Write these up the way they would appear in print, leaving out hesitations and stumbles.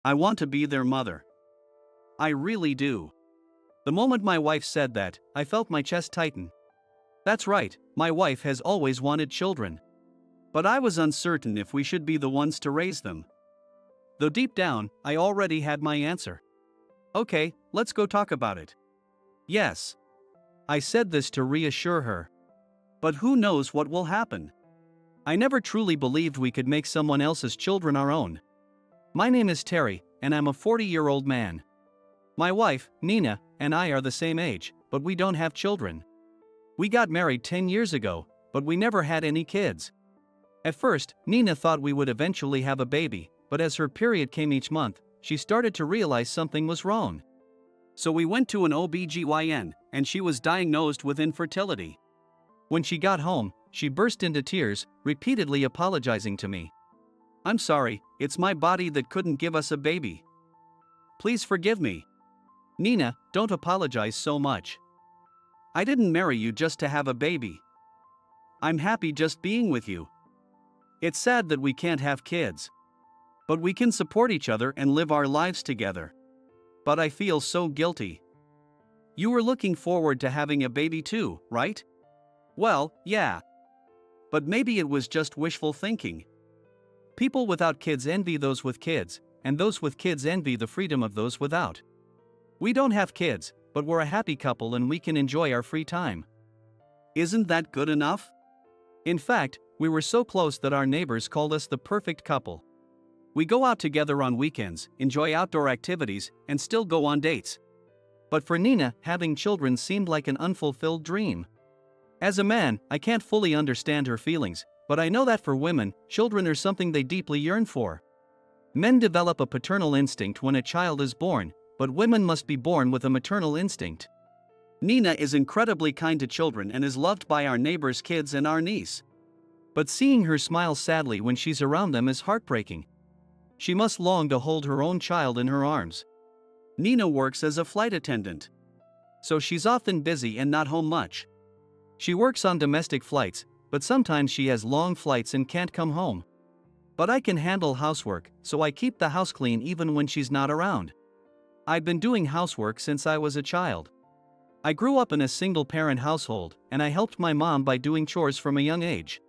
I want to be their mother. I really do. The moment my wife said that, I felt my chest tighten. That's right, my wife has always wanted children. But I was uncertain if we should be the ones to raise them. Though deep down, I already had my answer. Okay, let's go talk about it. Yes. I said this to reassure her. But who knows what will happen? I never truly believed we could make someone else's children our own. My name is Terry, and I'm a 40-year-old man. My wife, Nina, and I are the same age, but we don't have children. We got married 10 years ago, but we never had any kids. At first, Nina thought we would eventually have a baby, but as her period came each month, she started to realize something was wrong. So we went to an OBGYN, and she was diagnosed with infertility. When she got home, she burst into tears, repeatedly apologizing to me. I'm sorry, it's my body that couldn't give us a baby. Please forgive me. Nina, don't apologize so much. I didn't marry you just to have a baby. I'm happy just being with you. It's sad that we can't have kids. But we can support each other and live our lives together. But I feel so guilty. You were looking forward to having a baby too, right? Well, yeah. But maybe it was just wishful thinking. People without kids envy those with kids, and those with kids envy the freedom of those without. We don't have kids, but we're a happy couple and we can enjoy our free time. Isn't that good enough? In fact, we were so close that our neighbors called us the perfect couple. We go out together on weekends, enjoy outdoor activities, and still go on dates. But for Nina, having children seemed like an unfulfilled dream. As a man, I can't fully understand her feelings, but I know that for women, children are something they deeply yearn for. Men develop a paternal instinct when a child is born, but women must be born with a maternal instinct. Nina is incredibly kind to children and is loved by our neighbors' kids and our niece. But seeing her smile sadly when she's around them is heartbreaking. She must long to hold her own child in her arms. Nina works as a flight attendant. So she's often busy and not home much. She works on domestic flights, but sometimes she has long flights and can't come home. But I can handle housework, so I keep the house clean even when she's not around. I've been doing housework since I was a child. I grew up in a single-parent household, and I helped my mom by doing chores from a young age.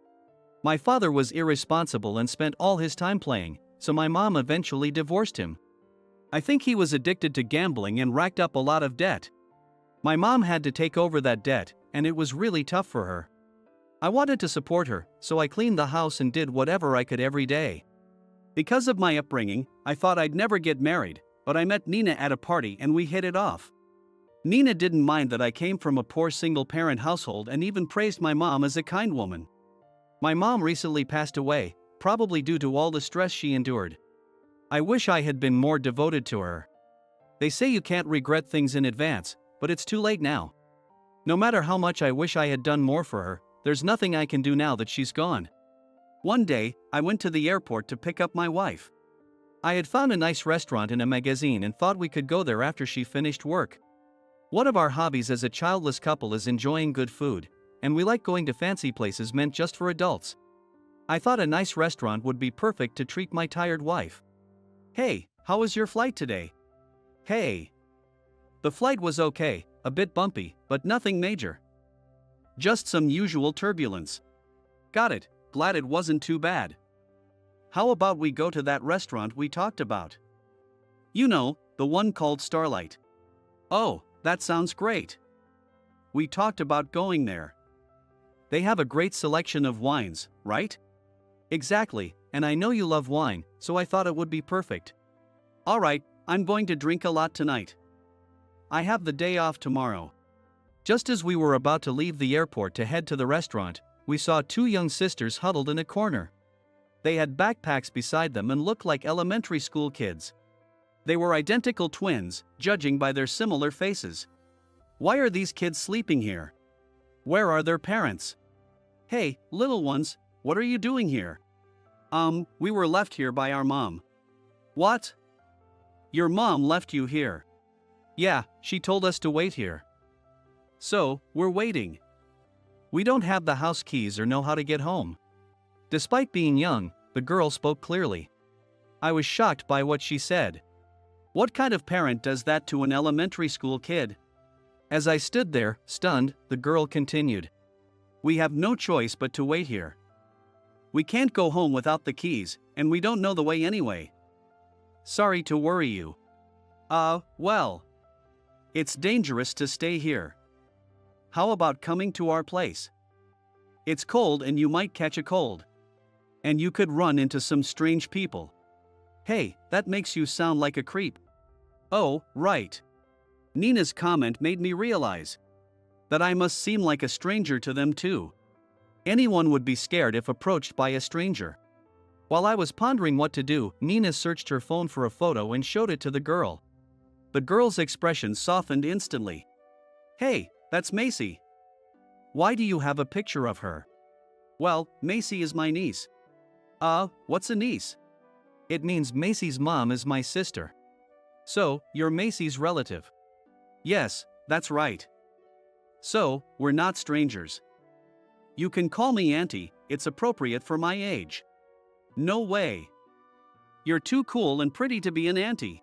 My father was irresponsible and spent all his time playing, so my mom eventually divorced him. I think he was addicted to gambling and racked up a lot of debt. My mom had to take over that debt, and it was really tough for her. I wanted to support her, so I cleaned the house and did whatever I could every day. Because of my upbringing, I thought I'd never get married, but I met Nina at a party and we hit it off. Nina didn't mind that I came from a poor single-parent household and even praised my mom as a kind woman. My mom recently passed away, probably due to all the stress she endured. I wish I had been more devoted to her. They say you can't regret things in advance, but it's too late now. No matter how much I wish I had done more for her, there's nothing I can do now that she's gone. One day, I went to the airport to pick up my wife. I had found a nice restaurant in a magazine and thought we could go there after she finished work. One of our hobbies as a childless couple is enjoying good food, and we like going to fancy places meant just for adults. I thought a nice restaurant would be perfect to treat my tired wife. Hey, how was your flight today? Hey. The flight was okay, a bit bumpy, but nothing major. Just some usual turbulence. Got it, glad it wasn't too bad. How about we go to that restaurant we talked about? You know, the one called Starlight. Oh, that sounds great. We talked about going there. They have a great selection of wines, right? Exactly, and I know you love wine, so I thought it would be perfect. Alright, I'm going to drink a lot tonight. I have the day off tomorrow. Just as we were about to leave the airport to head to the restaurant, we saw two young sisters huddled in a corner. They had backpacks beside them and looked like elementary school kids. They were identical twins, judging by their similar faces. Why are these kids sleeping here? Where are their parents? Hey, little ones, what are you doing here? We were left here by our mom. What? Your mom left you here? Yeah, she told us to wait here. So, we're waiting. We don't have the house keys or know how to get home. Despite being young, the girl spoke clearly. I was shocked by what she said. What kind of parent does that to an elementary school kid? As I stood there, stunned, the girl continued. We have no choice but to wait here. We can't go home without the keys, and we don't know the way anyway. Sorry to worry you. Well. It's dangerous to stay here. How about coming to our place? It's cold and you might catch a cold. And you could run into some strange people. Hey, that makes you sound like a creep. Oh, right. Nina's comment made me realize that I must seem like a stranger to them too. Anyone would be scared if approached by a stranger. While I was pondering what to do, Nina searched her phone for a photo and showed it to the girl. The girl's expression softened instantly. Hey, that's Macy. Why do you have a picture of her? Well, Macy is my niece. What's a niece? It means Macy's mom is my sister. So, you're Macy's relative. Yes, that's right. So, we're not strangers. You can call me Auntie, it's appropriate for my age. No way. You're too cool and pretty to be an auntie.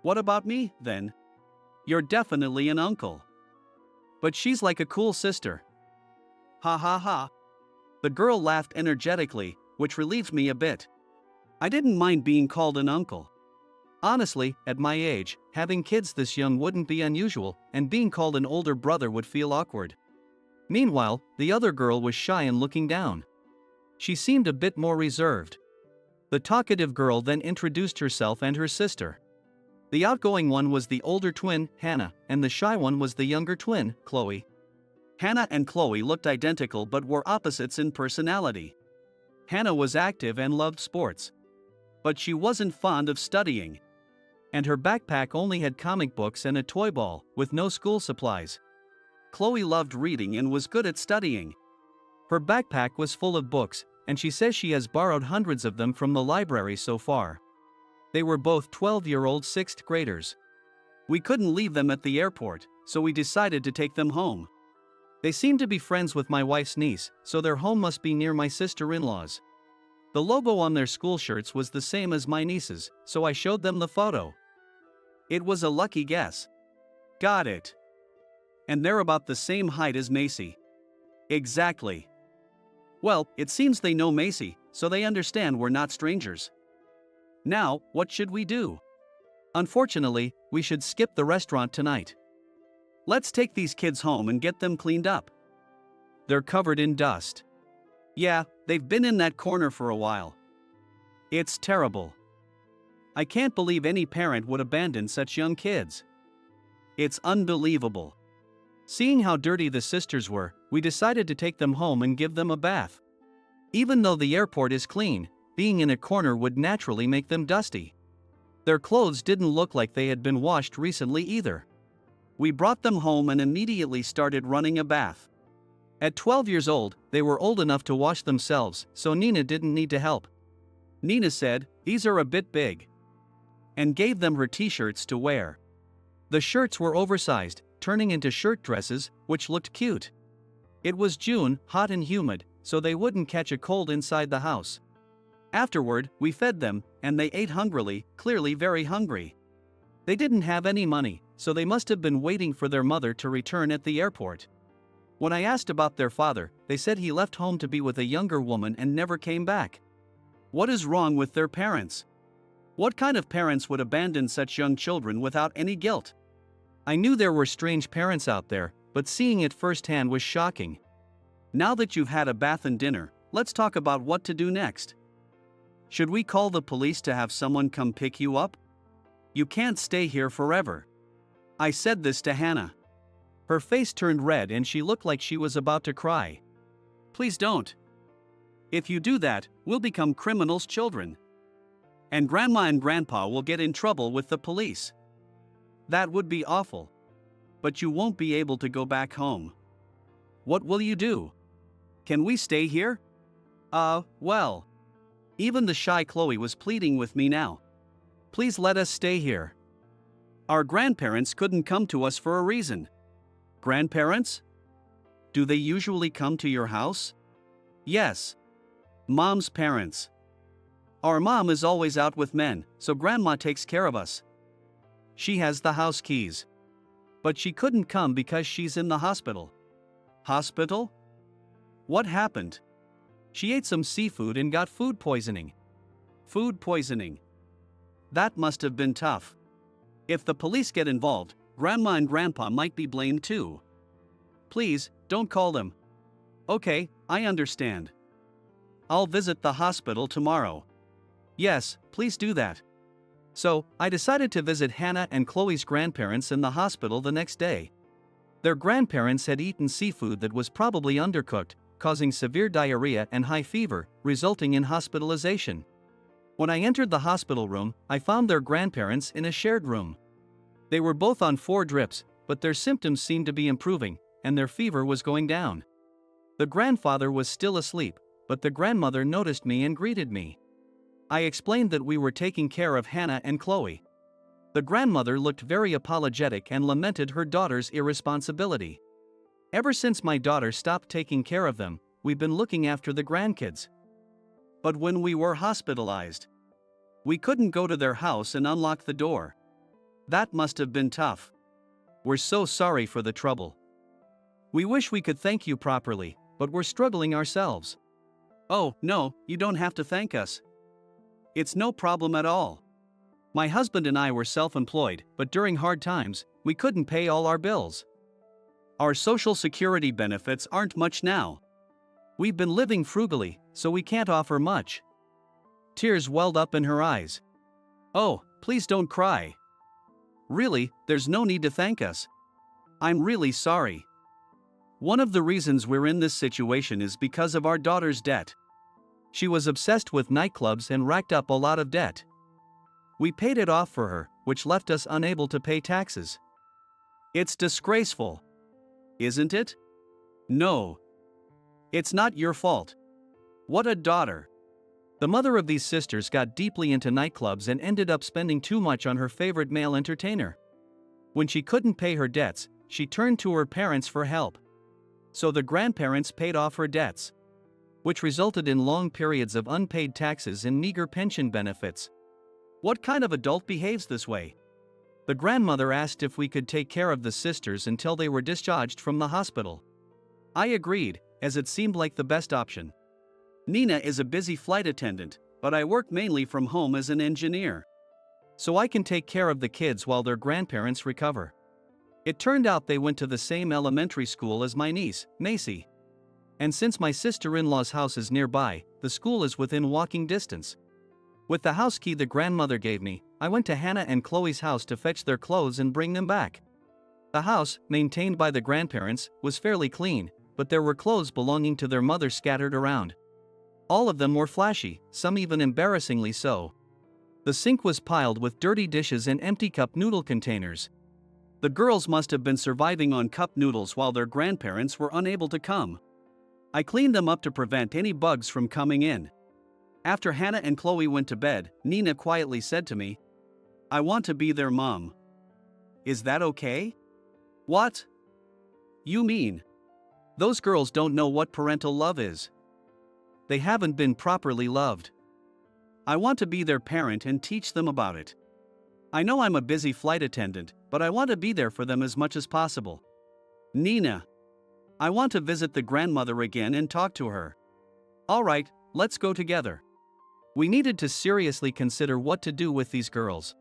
What about me, then? You're definitely an uncle. But she's like a cool sister. Ha ha ha. The girl laughed energetically, which relieved me a bit. I didn't mind being called an uncle. Honestly, at my age, having kids this young wouldn't be unusual, and being called an older brother would feel awkward. Meanwhile, the other girl was shy and looking down. She seemed a bit more reserved. The talkative girl then introduced herself and her sister. The outgoing one was the older twin, Hannah, and the shy one was the younger twin, Chloe. Hannah and Chloe looked identical but were opposites in personality. Hannah was active and loved sports. But she wasn't fond of studying. And her backpack only had comic books and a toy ball, with no school supplies. Chloe loved reading and was good at studying. Her backpack was full of books, and she says she has borrowed hundreds of them from the library so far. They were both 12-year-old sixth graders. We couldn't leave them at the airport, so we decided to take them home. They seemed to be friends with my wife's niece, so their home must be near my sister-in-law's. The logo on their school shirts was the same as my niece's, so I showed them the photo. It was a lucky guess. Got it. And they're about the same height as Macy. Exactly. Well, it seems they know Macy, so they understand we're not strangers. Now, what should we do? Unfortunately, we should skip the restaurant tonight. Let's take these kids home and get them cleaned up. They're covered in dust. Yeah, they've been in that corner for a while. It's terrible. I can't believe any parent would abandon such young kids. It's unbelievable. Seeing how dirty the sisters were, we decided to take them home and give them a bath. Even though the airport is clean, being in a corner would naturally make them dusty. Their clothes didn't look like they had been washed recently either. We brought them home and immediately started running a bath. At 12 years old, they were old enough to wash themselves, so Nina didn't need to help. Nina said, "These are a bit big," and gave them her t-shirts to wear. The shirts were oversized, turning into shirt dresses, which looked cute. It was June, hot and humid, so they wouldn't catch a cold inside the house. Afterward, we fed them, and they ate hungrily, clearly very hungry. They didn't have any money, so they must have been waiting for their mother to return at the airport. When I asked about their father, they said he left home to be with a younger woman and never came back. What is wrong with their parents? What kind of parents would abandon such young children without any guilt? I knew there were strange parents out there, but seeing it firsthand was shocking. Now that you've had a bath and dinner, let's talk about what to do next. Should we call the police to have someone come pick you up? You can't stay here forever. I said this to Hannah. Her face turned red and she looked like she was about to cry. Please don't. If you do that, we'll become criminals' children. And Grandma and Grandpa will get in trouble with the police. That would be awful. But you won't be able to go back home. What will you do? Can we stay here? Well. Even the shy Chloe was pleading with me now. Please let us stay here. Our grandparents couldn't come to us for a reason. Grandparents? Do they usually come to your house? Yes. Mom's parents. Our mom is always out with men, so grandma takes care of us. She has the house keys. But she couldn't come because she's in the hospital. Hospital? What happened? She ate some seafood and got food poisoning. Food poisoning. That must have been tough. If the police get involved, grandma and grandpa might be blamed too. Please, don't call them. Okay, I understand. I'll visit the hospital tomorrow. Yes, please do that. So, I decided to visit Hannah and Chloe's grandparents in the hospital the next day. Their grandparents had eaten seafood that was probably undercooked, causing severe diarrhea and high fever, resulting in hospitalization. When I entered the hospital room, I found their grandparents in a shared room. They were both on 4 drips, but their symptoms seemed to be improving, and their fever was going down. The grandfather was still asleep, but the grandmother noticed me and greeted me. I explained that we were taking care of Hannah and Chloe. The grandmother looked very apologetic and lamented her daughter's irresponsibility. Ever since my daughter stopped taking care of them, we've been looking after the grandkids. But when we were hospitalized, we couldn't go to their house and unlock the door. That must have been tough. We're so sorry for the trouble. We wish we could thank you properly, but we're struggling ourselves. Oh, no, you don't have to thank us. It's no problem at all. My husband and I were self-employed, but during hard times, we couldn't pay all our bills. Our social security benefits aren't much now. We've been living frugally, so we can't offer much. Tears welled up in her eyes. Oh, please don't cry. Really, there's no need to thank us. I'm really sorry. One of the reasons we're in this situation is because of our daughter's debt. She was obsessed with nightclubs and racked up a lot of debt. We paid it off for her, which left us unable to pay taxes. It's disgraceful. Isn't it? No. It's not your fault. What a daughter. The mother of these sisters got deeply into nightclubs and ended up spending too much on her favorite male entertainer. When she couldn't pay her debts, she turned to her parents for help. So the grandparents paid off her debts, which resulted in long periods of unpaid taxes and meager pension benefits. What kind of adult behaves this way? The grandmother asked if we could take care of the sisters until they were discharged from the hospital. I agreed, as it seemed like the best option. Nina is a busy flight attendant, but I work mainly from home as an engineer. So I can take care of the kids while their grandparents recover. It turned out they went to the same elementary school as my niece, Macy. And since my sister-in-law's house is nearby, the school is within walking distance. With the house key the grandmother gave me, I went to Hannah and Chloe's house to fetch their clothes and bring them back. The house, maintained by the grandparents, was fairly clean, but there were clothes belonging to their mother scattered around. All of them were flashy, some even embarrassingly so. The sink was piled with dirty dishes and empty cup noodle containers. The girls must have been surviving on cup noodles while their grandparents were unable to come. I cleaned them up to prevent any bugs from coming in. After Hannah and Chloe went to bed, Nina quietly said to me, "I want to be their mom." Is that okay? What? You mean? Those girls don't know what parental love is. They haven't been properly loved. I want to be their parent and teach them about it. I know I'm a busy flight attendant, but I want to be there for them as much as possible. Nina. I want to visit the grandmother again and talk to her. All right, let's go together. We needed to seriously consider what to do with these girls.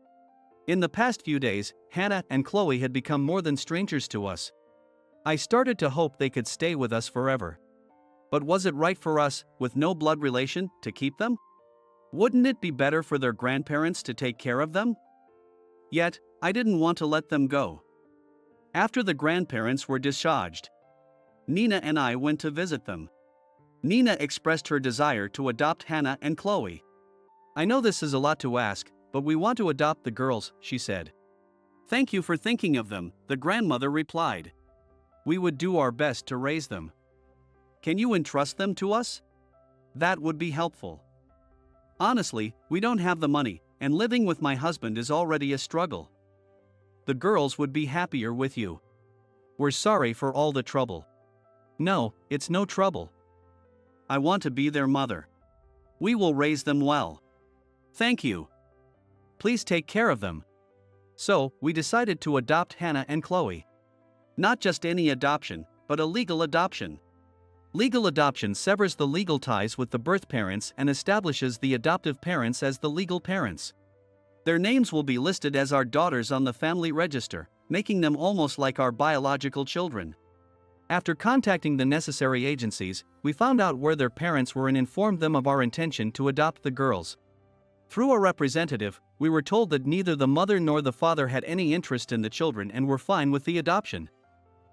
In the past few days, Hannah and Chloe had become more than strangers to us. I started to hope they could stay with us forever. But was it right for us, with no blood relation, to keep them? Wouldn't it be better for their grandparents to take care of them? Yet, I didn't want to let them go. After the grandparents were discharged, Nina and I went to visit them. Nina expressed her desire to adopt Hannah and Chloe. I know this is a lot to ask, but we want to adopt the girls, she said. Thank you for thinking of them, the grandmother replied. We would do our best to raise them. Can you entrust them to us? That would be helpful. Honestly, we don't have the money, and living with my husband is already a struggle. The girls would be happier with you. We're sorry for all the trouble. No, it's no trouble. I want to be their mother. We will raise them well. Thank you. Please take care of them. So, we decided to adopt Hannah and Chloe. Not just any adoption, but a legal adoption. Legal adoption severs the legal ties with the birth parents and establishes the adoptive parents as the legal parents. Their names will be listed as our daughters on the family register, making them almost like our biological children. After contacting the necessary agencies, we found out where their parents were and informed them of our intention to adopt the girls. Through a representative, we were told that neither the mother nor the father had any interest in the children and were fine with the adoption.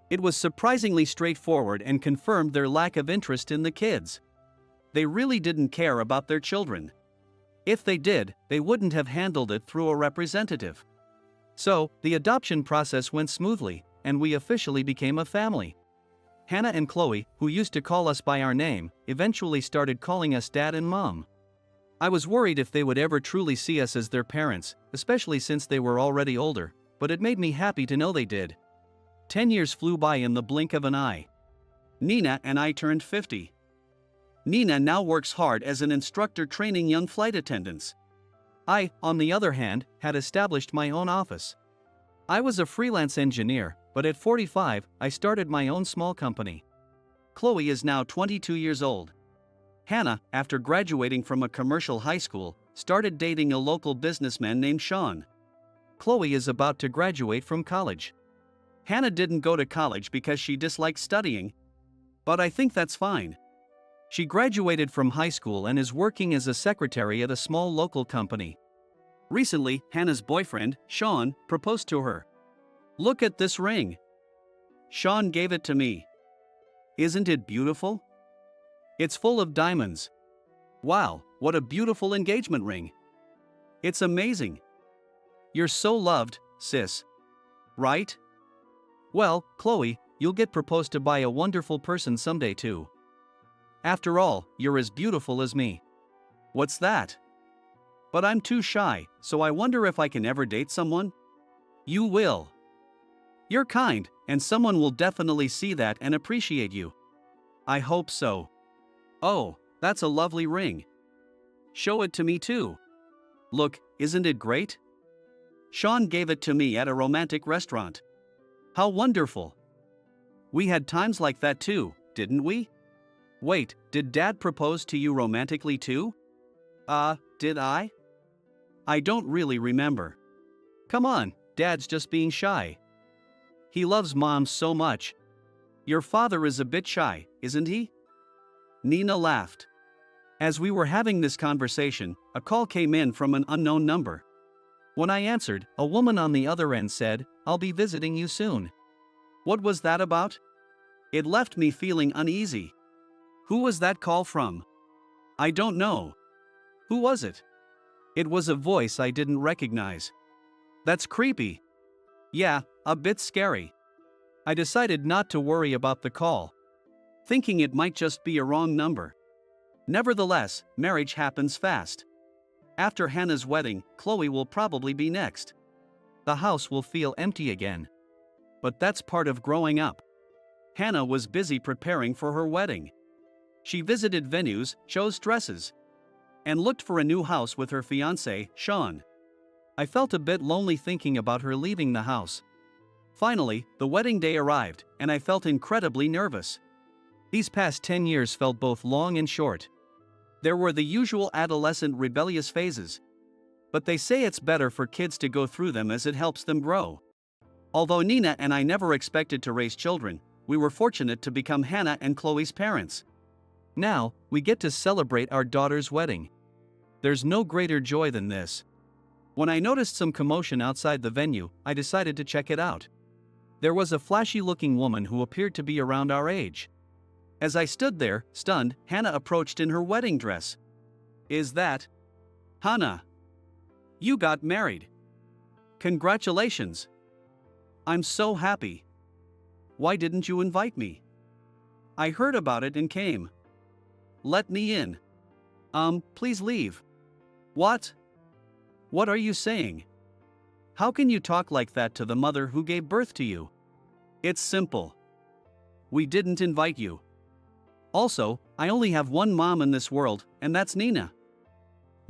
It was surprisingly straightforward and confirmed their lack of interest in the kids. They really didn't care about their children. If they did, they wouldn't have handled it through a representative. So, the adoption process went smoothly, and we officially became a family. Hannah and Chloe, who used to call us by our name, eventually started calling us Dad and Mom. I was worried if they would ever truly see us as their parents, especially since they were already older, but it made me happy to know they did. 10 years flew by in the blink of an eye. Nina and I turned 50. Nina now works hard as an instructor training young flight attendants. I, on the other hand, had established my own office. I was a freelance engineer, but at 45, I started my own small company. Chloe is now 22 years old. Hannah, after graduating from a commercial high school, started dating a local businessman named Sean. Chloe is about to graduate from college. Hannah didn't go to college because she disliked studying, but I think that's fine. She graduated from high school and is working as a secretary at a small local company. Recently, Hannah's boyfriend, Sean, proposed to her. Look at this ring. Sean gave it to me. Isn't it beautiful? It's full of diamonds. Wow, what a beautiful engagement ring. It's amazing. You're so loved, sis. Right? Well, Chloe, you'll get proposed to by a wonderful person someday too. After all, you're as beautiful as me. What's that? But I'm too shy, so I wonder if I can ever date someone? You will. You're kind, and someone will definitely see that and appreciate you. I hope so. Oh, that's a lovely ring. Show it to me too. Look, isn't it great? Sean gave it to me at a romantic restaurant. How wonderful. We had times like that too, didn't we? Wait, did Dad propose to you romantically too? Did I? I don't really remember. Come on, Dad's just being shy. He loves Mom so much. Your father is a bit shy, isn't he? Nina laughed. As we were having this conversation, a call came in from an unknown number. When I answered, a woman on the other end said, "I'll be visiting you soon." What was that about? It left me feeling uneasy. Who was that call from? I don't know. Who was it? It was a voice I didn't recognize. That's creepy. Yeah, a bit scary. I decided not to worry about the call, thinking it might just be a wrong number. Nevertheless, marriage happens fast. After Hannah's wedding, Chloe will probably be next. The house will feel empty again. But that's part of growing up. Hannah was busy preparing for her wedding. She visited venues, chose dresses, and looked for a new house with her fiancé, Sean. I felt a bit lonely thinking about her leaving the house. Finally, the wedding day arrived, and I felt incredibly nervous. These past 10 years felt both long and short. There were the usual adolescent rebellious phases, but they say it's better for kids to go through them as it helps them grow. Although Nina and I never expected to raise children, we were fortunate to become Hannah and Chloe's parents. Now, we get to celebrate our daughter's wedding. There's no greater joy than this. When I noticed some commotion outside the venue, I decided to check it out. There was a flashy-looking woman who appeared to be around our age. As I stood there, stunned, Hannah approached in her wedding dress. Is that Hannah? You got married. Congratulations. I'm so happy. Why didn't you invite me? I heard about it and came. Let me in. Please leave. What? What are you saying? How can you talk like that to the mother who gave birth to you? It's simple. We didn't invite you. Also, I only have one mom in this world, and that's Nina.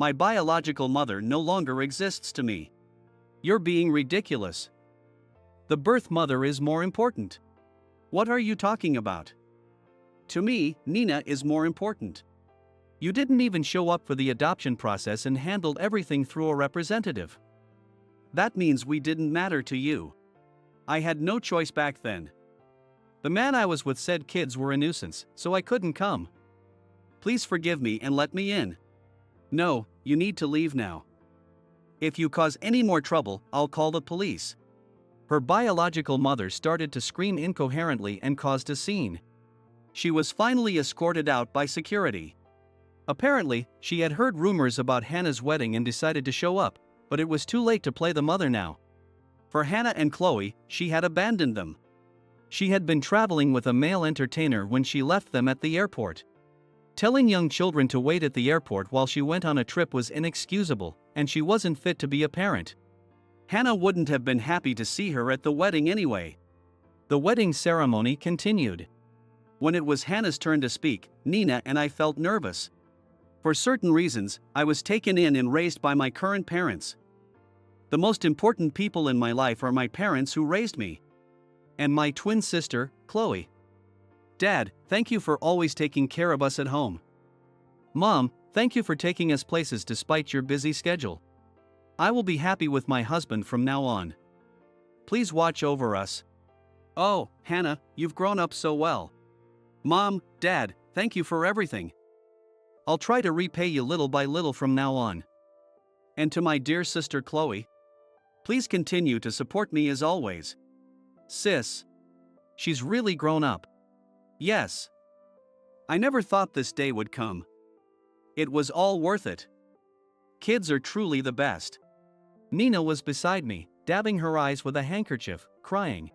My biological mother no longer exists to me. You're being ridiculous. The birth mother is more important. What are you talking about? To me, Nina is more important. You didn't even show up for the adoption process and handled everything through a representative. That means we didn't matter to you. I had no choice back then. The man I was with said kids were a nuisance, so I couldn't come. Please forgive me and let me in. No, you need to leave now. If you cause any more trouble, I'll call the police. Her biological mother started to scream incoherently and caused a scene. She was finally escorted out by security. Apparently, she had heard rumors about Hannah's wedding and decided to show up, but it was too late to play the mother now. For Hannah and Chloe, she had abandoned them. She had been traveling with a male entertainer when she left them at the airport. Telling young children to wait at the airport while she went on a trip was inexcusable, and she wasn't fit to be a parent. Hannah wouldn't have been happy to see her at the wedding anyway. The wedding ceremony continued. When it was Hannah's turn to speak, Nina and I felt nervous. For certain reasons, I was taken in and raised by my current parents. The most important people in my life are my parents who raised me. And my twin sister, Chloe. Dad, thank you for always taking care of us at home. Mom, thank you for taking us places despite your busy schedule. I will be happy with my husband from now on. Please watch over us. Oh, Hannah, you've grown up so well. Mom, Dad, thank you for everything. I'll try to repay you little by little from now on. And to my dear sister Chloe, please continue to support me as always. Sis. She's really grown up. Yes. I never thought this day would come. It was all worth it. Kids are truly the best. Nina was beside me, dabbing her eyes with a handkerchief, crying.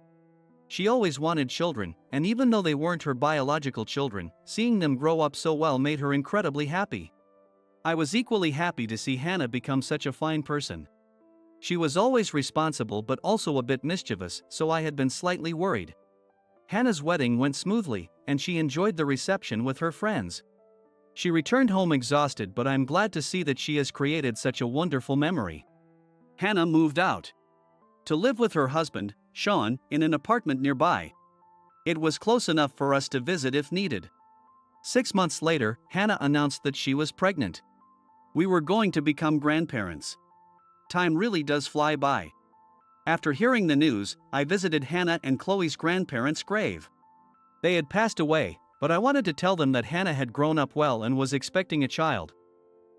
She always wanted children, and even though they weren't her biological children, seeing them grow up so well made her incredibly happy. I was equally happy to see Hannah become such a fine person. She was always responsible but also a bit mischievous, so I had been slightly worried. Hannah's wedding went smoothly, and she enjoyed the reception with her friends. She returned home exhausted, but I'm glad to see that she has created such a wonderful memory. Hannah moved out to live with her husband, Sean, in an apartment nearby. It was close enough for us to visit if needed. 6 months later, Hannah announced that she was pregnant. We were going to become grandparents. Time really does fly by. After hearing the news, I visited Hannah and Chloe's grandparents' grave. They had passed away, but I wanted to tell them that Hannah had grown up well and was expecting a child.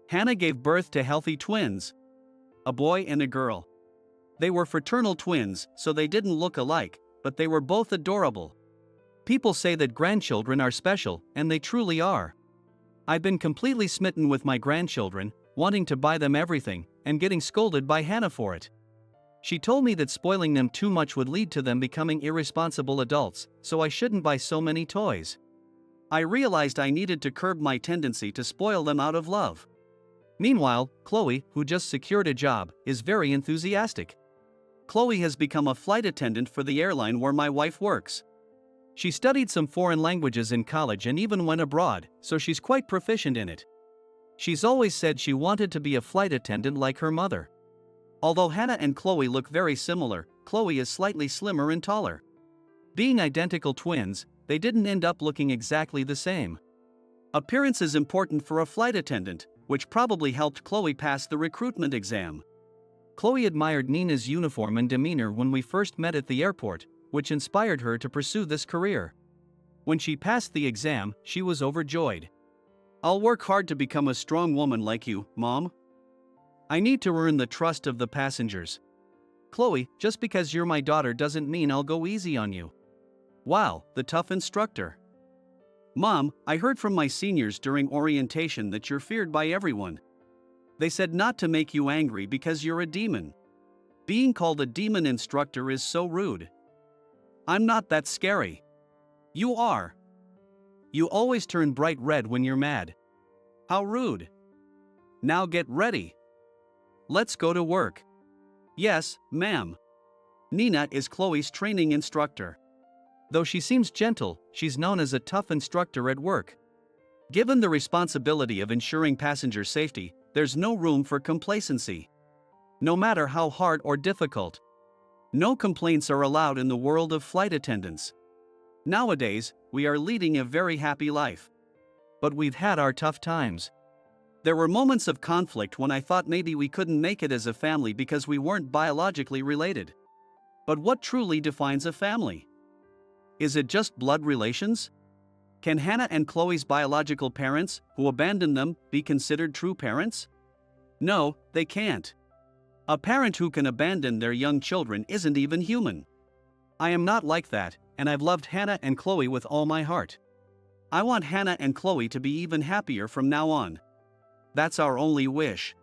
Hannah gave birth to healthy twins, a boy and a girl. They were fraternal twins, so they didn't look alike, but they were both adorable. People say that grandchildren are special, and they truly are. I've been completely smitten with my grandchildren, wanting to buy them everything, and getting scolded by Hannah for it. She told me that spoiling them too much would lead to them becoming irresponsible adults, so I shouldn't buy so many toys. I realized I needed to curb my tendency to spoil them out of love. Meanwhile, Chloe, who just secured a job, is very enthusiastic. Chloe has become a flight attendant for the airline where my wife works. She studied some foreign languages in college and even went abroad, so she's quite proficient in it. She's always said she wanted to be a flight attendant like her mother. Although Hannah and Chloe look very similar, Chloe is slightly slimmer and taller. Being identical twins, they didn't end up looking exactly the same. Appearance is important for a flight attendant, which probably helped Chloe pass the recruitment exam. Chloe admired Nina's uniform and demeanor when we first met at the airport, which inspired her to pursue this career. When she passed the exam, she was overjoyed. I'll work hard to become a strong woman like you, Mom. I need to earn the trust of the passengers. Chloe, just because you're my daughter doesn't mean I'll go easy on you. Wow, the tough instructor. Mom, I heard from my seniors during orientation that you're feared by everyone. They said not to make you angry because you're a demon. Being called a demon instructor is so rude. I'm not that scary. You are. You always turn bright red when you're mad. How rude. Now get ready. Let's go to work. Yes, ma'am. Nina is Chloe's training instructor. Though she seems gentle, she's known as a tough instructor at work. Given the responsibility of ensuring passenger safety, there's no room for complacency. No matter how hard or difficult. No complaints are allowed in the world of flight attendants. Nowadays, we are leading a very happy life. But we've had our tough times. There were moments of conflict when I thought maybe we couldn't make it as a family because we weren't biologically related. But what truly defines a family? Is it just blood relations? Can Hannah and Chloe's biological parents, who abandoned them, be considered true parents? No, they can't. A parent who can abandon their young children isn't even human. I am not like that, and I've loved Hannah and Chloe with all my heart. I want Hannah and Chloe to be even happier from now on. That's our only wish.